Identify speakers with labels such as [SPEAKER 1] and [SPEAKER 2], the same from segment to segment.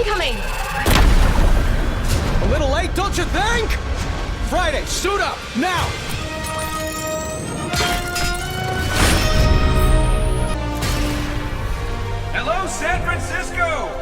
[SPEAKER 1] incoming!
[SPEAKER 2] A little late, don't you think? Friday, suit up, now!
[SPEAKER 3] Hello, San Francisco!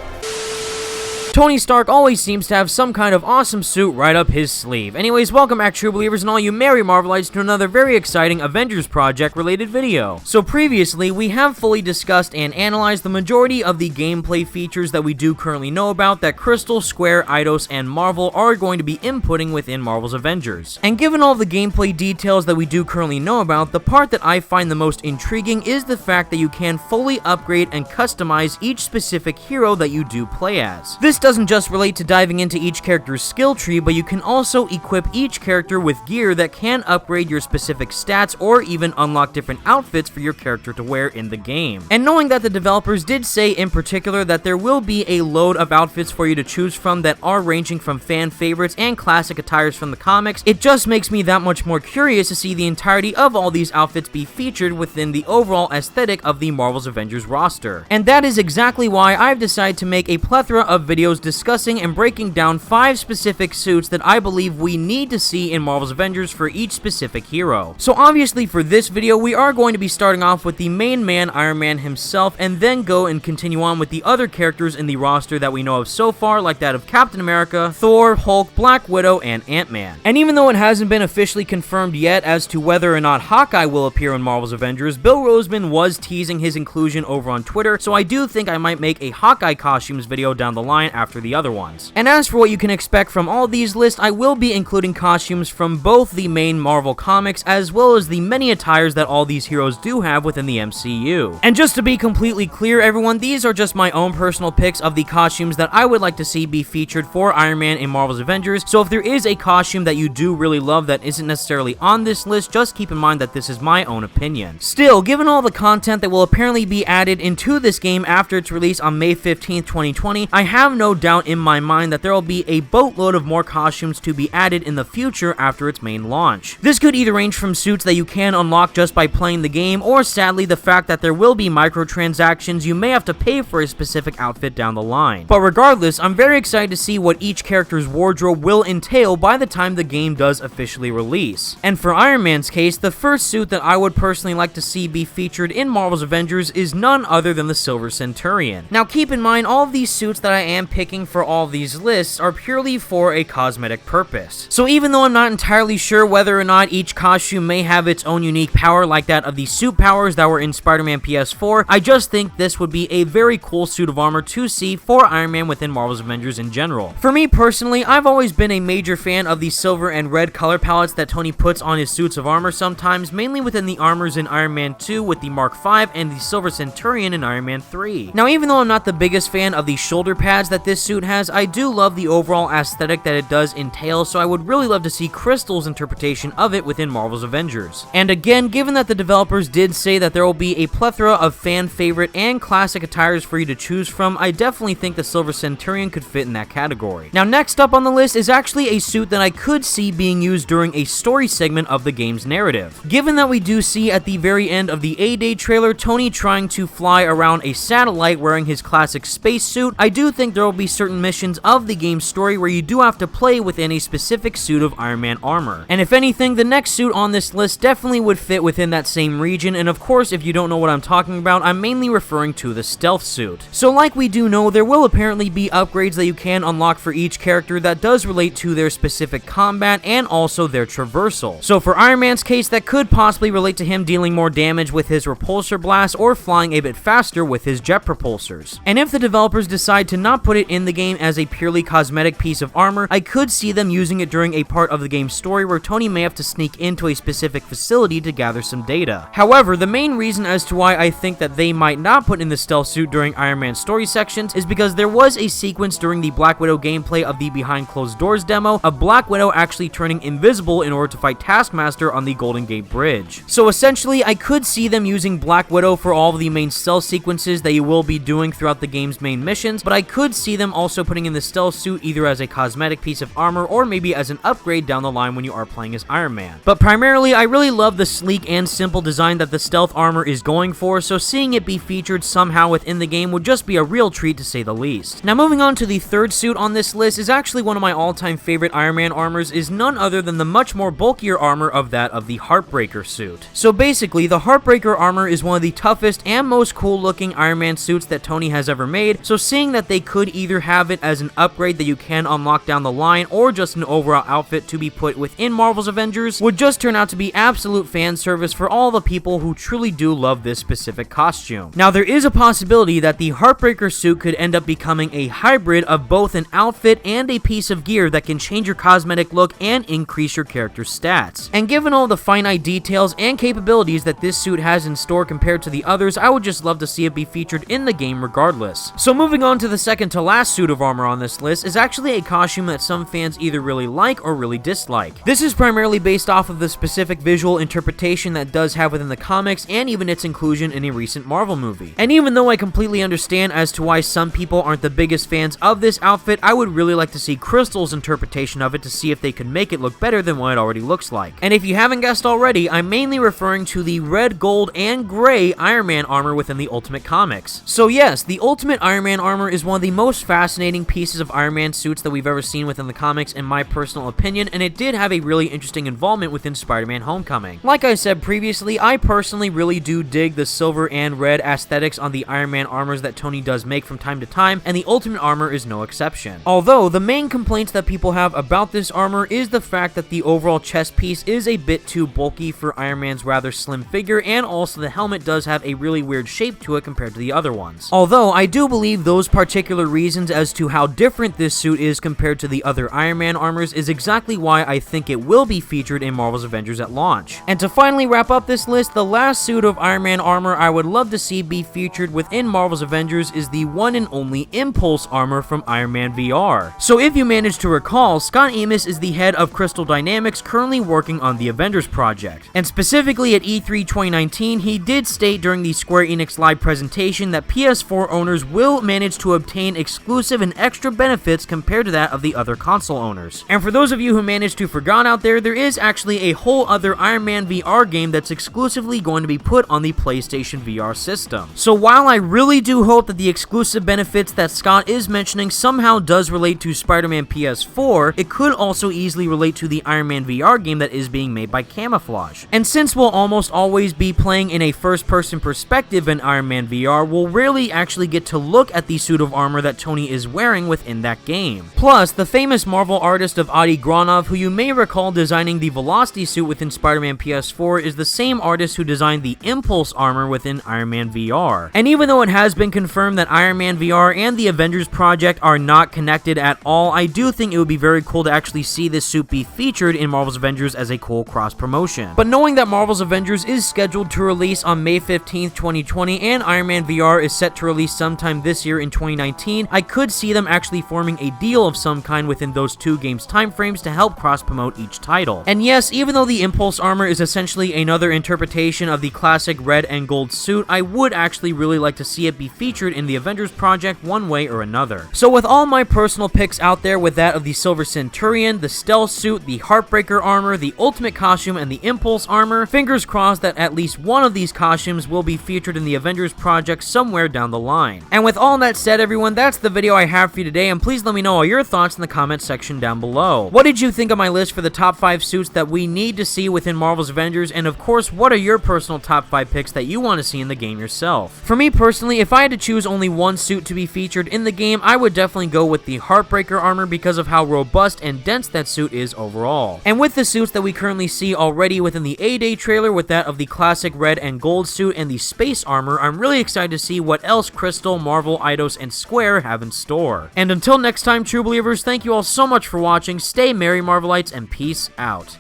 [SPEAKER 4] Tony Stark always seems to have some kind of awesome suit right up his sleeve. Anyways, welcome back, true believers and all you merry Marvelites, to another very exciting Avengers project related video. So previously, we have fully discussed and analyzed the majority of the gameplay features that we do currently know about that Crystal, Square, Eidos, and Marvel are going to be inputting within Marvel's Avengers. And given all the gameplay details that we do currently know about, the part that I find the most intriguing is the fact that you can fully upgrade and customize each specific hero that you do play as. This doesn't just relate to diving into each character's skill tree, but you can also equip each character with gear that can upgrade your specific stats or even unlock different outfits for your character to wear in the game. And knowing that the developers did say in particular that there will be a load of outfits for you to choose from that are ranging from fan favorites and classic attires from the comics, it just makes me that much more curious to see the entirety of all these outfits be featured within the overall aesthetic of the Marvel's Avengers roster. And that is exactly why I've decided to make a plethora of videos discussing and breaking down 5 specific suits that I believe we need to see in Marvel's Avengers for each specific hero. So obviously for this video, we are going to be starting off with the main man, Iron Man himself, and then go and continue on with the other characters in the roster that we know of so far, like that of Captain America, Thor, Hulk, Black Widow, and Ant-Man. And even though it hasn't been officially confirmed yet as to whether or not Hawkeye will appear in Marvel's Avengers, Bill Roseman was teasing his inclusion over on Twitter, so I do think I might make a Hawkeye costumes video down the line after the other ones. And as for what you can expect from all these lists, I will be including costumes from both the main Marvel comics as well as the many attires that all these heroes do have within the MCU. And just to be completely clear, everyone, these are just my own personal picks of the costumes that I would like to see be featured for Iron Man in Marvel's Avengers, so if there is a costume that you do really love that isn't necessarily on this list, just keep in mind that this is my own opinion. Still, given all the content that will apparently be added into this game after its release on May 15th, 2020, I have no doubt in my mind that there will be a boatload of more costumes to be added in the future after its main launch. This could either range from suits that you can unlock just by playing the game, or sadly the fact that there will be microtransactions you may have to pay for a specific outfit down the line. But regardless, I'm very excited to see what each character's wardrobe will entail by the time the game does officially release. And for Iron Man's case, the first suit that I would personally like to see be featured in Marvel's Avengers is none other than the Silver Centurion. Now keep in mind, all of these suits that I am picking for all these lists are purely for a cosmetic purpose. So even though I'm not entirely sure whether or not each costume may have its own unique power like that of the suit powers that were in Spider-Man PS4, I just think this would be a very cool suit of armor to see for Iron Man within Marvel's Avengers in general. For me personally, I've always been a major fan of the silver and red color palettes that Tony puts on his suits of armor sometimes, mainly within the armors in Iron Man 2 with the Mark V and the Silver Centurion in Iron Man 3. Now even though I'm not the biggest fan of the shoulder pads that this suit has, I do love the overall aesthetic that it does entail, so I would really love to see Crystal's interpretation of it within Marvel's Avengers. And again, given that the developers did say that there will be a plethora of fan favorite and classic attires for you to choose from, I definitely think the Silver Centurion could fit in that category. Now next up on the list is actually a suit that I could see being used during a story segment of the game's narrative. Given that we do see at the very end of the A-Day trailer Tony trying to fly around a satellite wearing his classic space suit, I do think there will be certain missions of the game's story where you do have to play within a specific suit of Iron Man armor. And if anything, the next suit on this list definitely would fit within that same region, and of course if you don't know what I'm talking about, I'm mainly referring to the stealth suit. So like we do know, there will apparently be upgrades that you can unlock for each character that does relate to their specific combat and also their traversal. So for Iron Man's case, that could possibly relate to him dealing more damage with his repulsor blast or flying a bit faster with his jet propulsors. And if the developers decide to not put it in the game as a purely cosmetic piece of armor, I could see them using it during a part of the game's story where Tony may have to sneak into a specific facility to gather some data. However, the main reason as to why I think that they might not put in the stealth suit during Iron Man's story sections is because there was a sequence during the Black Widow gameplay of the Behind Closed Doors demo of Black Widow actually turning invisible in order to fight Taskmaster on the Golden Gate Bridge. So essentially, I could see them using Black Widow for all of the main stealth sequences that you will be doing throughout the game's main missions, but I could see see them also putting in the stealth suit either as a cosmetic piece of armor or maybe as an upgrade down the line when you are playing as Iron Man. But primarily, I really love the sleek and simple design that the stealth armor is going for, so seeing it be featured somehow within the game would just be a real treat to say the least. Now moving on to the third suit on this list is actually one of my all-time favorite Iron Man armors, is none other than the much more bulkier armor of that of the Heartbreaker suit. So basically, the Heartbreaker armor is one of the toughest and most cool looking Iron Man suits that Tony has ever made, so seeing that they could either have it as an upgrade that you can unlock down the line or just an overall outfit to be put within Marvel's Avengers would just turn out to be absolute fan service for all the people who truly do love this specific costume. Now there is a possibility that the Heartbreaker suit could end up becoming a hybrid of both an outfit and a piece of gear that can change your cosmetic look and increase your character's stats. And given all the finite details and capabilities that this suit has in store compared to the others, I would just love to see it be featured in the game regardless. So moving on to the second to last suit of armor on this list is actually a costume that some fans either really like or really dislike. This is primarily based off of the specific visual interpretation that it does have within the comics and even its inclusion in a recent Marvel movie. And even though I completely understand as to why some people aren't the biggest fans of this outfit, I would really like to see Crystal's interpretation of it to see if they could make it look better than what it already looks like. And if you haven't guessed already, I'm mainly referring to the red, gold, and gray Iron Man armor within the Ultimate Comics. So yes, the Ultimate Iron Man armor is one of the most fascinating pieces of Iron Man suits that we've ever seen within the comics in my personal opinion, and it did have a really interesting involvement within Spider-Man Homecoming. Like I said previously, I personally really do dig the silver and red aesthetics on the Iron Man armors that Tony does make from time to time, and the Ultimate armor is no exception. Although, the main complaints that people have about this armor is the fact that the overall chest piece is a bit too bulky for Iron Man's rather slim figure, and also the helmet does have a really weird shape to it compared to the other ones. Although, I do believe those particular reasons as to how different this suit is compared to the other Iron Man armors is exactly why I think it will be featured in Marvel's Avengers at launch. And to finally wrap up this list, the last suit of Iron Man armor I would love to see be featured within Marvel's Avengers is the one and only Impulse armor from Iron Man VR. So if you manage to recall, Scott Amos is the head of Crystal Dynamics currently working on the Avengers project. And specifically at E3 2019, he did state during the Square Enix Live presentation that PS4 owners will manage to obtain exclusive and extra benefits compared to that of the other console owners. And for those of you who managed to forget out there is actually a whole other Iron Man VR game that's exclusively going to be put on the PlayStation VR system. So while I really do hope that the exclusive benefits that Scott is mentioning somehow does relate to Spider-Man PS4, it could also easily relate to the Iron Man VR game that is being made by Camouflage. And since we'll almost always be playing in a first-person perspective in Iron Man VR, we'll rarely actually get to look at the suit of armor that Tony is wearing within that game. Plus, the famous Marvel artist of Adi Granov, who you may recall designing the Velocity suit within Spider-Man PS4, is the same artist who designed the Impulse armor within Iron Man VR. And even though it has been confirmed that Iron Man VR and the Avengers project are not connected at all, I do think it would be very cool to actually see this suit be featured in Marvel's Avengers as a cool cross-promotion. But knowing that Marvel's Avengers is scheduled to release on May 15th, 2020, and Iron Man VR is set to release sometime this year in 2019, I could see them actually forming a deal of some kind within those two games' timeframes to help cross-promote each title. And yes, even though the Impulse armor is essentially another interpretation of the classic red and gold suit, I would actually really like to see it be featured in the Avengers project one way or another. So with all my personal picks out there, with that of the Silver Centurion, the Stealth suit, the Heartbreaker armor, the Ultimate costume, and the Impulse armor, fingers crossed that at least one of these costumes will be featured in the Avengers project somewhere down the line. And with all that said, everyone, that's the video I have for you today, and please let me know all your thoughts in the comment section down below. What did you think of my list for the top 5 suits that we need to see within Marvel's Avengers, and of course, what are your personal top 5 picks that you want to see in the game yourself? For me personally, if I had to choose only one suit to be featured in the game, I would definitely go with the Heartbreaker armor because of how robust and dense that suit is overall. And with the suits that we currently see already within the A-Day trailer, with that of the classic red and gold suit and the space armor, I'm really excited to see what else Crystal, Marvel, Eidos, and Square have in store. And until next time, true believers, thank you all so much for watching, stay merry Marvelites, and peace out.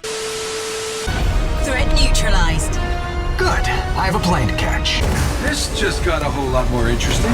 [SPEAKER 1] Threat neutralized.
[SPEAKER 5] Good. I have a plane to catch.
[SPEAKER 3] This just got a whole lot more interesting.